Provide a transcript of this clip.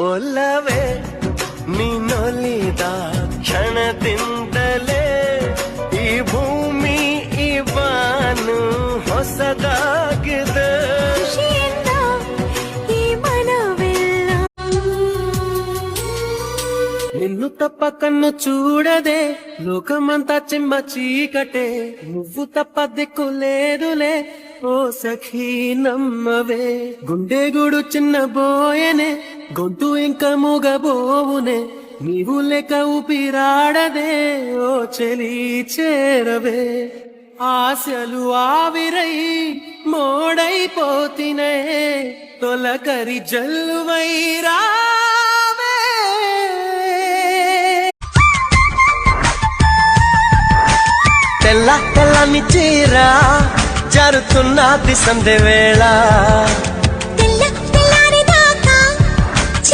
ಒಲ್ಲವೇ ನೀನೊಲಿದ ಕ್ಷಣದಿಂದಲೇ ಈ ಭೂಮಿ ಈ ಬಾನು ಹೊಸದಾಗಿದೆ. నిన్ను తప్ప కన్ను చూడదే లోకమంతా చిమ్మ చీకటే, నువ్వు తప్ప దిక్కు లేదులే ఓ సఖీ నమ్మవే. గుండె గుడు చిన్న బోయనే గొంతు ఇంకా మూగబోవునే, నీవు లేక ఊపిరాడదే ఓ చెలి చేరవే. ఆశలు ఆవిరై మోడైపోతినే తొలకరి జల్లువైరా. తెల్ల తెల్లని చీర జరుతున్నది సందె వేళ,